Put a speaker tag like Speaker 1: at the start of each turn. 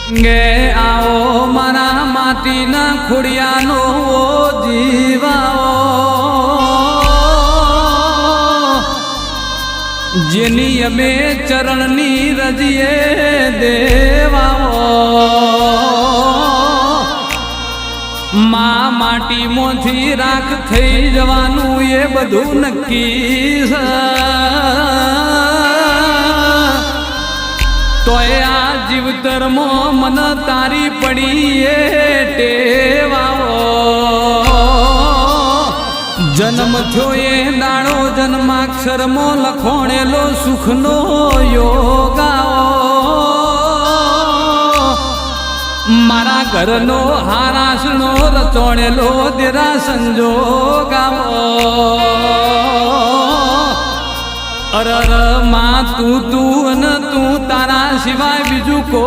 Speaker 1: गे आओ मारा माटी ना खुड़ियानो जीवाओ जेनी अमे चरणनी रजिए देवाओ मां माटी मोथी राख थई जवानू ये बधु नक्की तोय आ जीवतर मो मन तारी पड़ी ये टेवाओ जन्म थयो ये दाड़ो जन्माक्षर मो लखोणेलो सुखनो योगाओ मारा घरनो हारासनो रचोणेलो देरा संजोगाओ अरर मां तू न तू तारा सिवाय बीजू को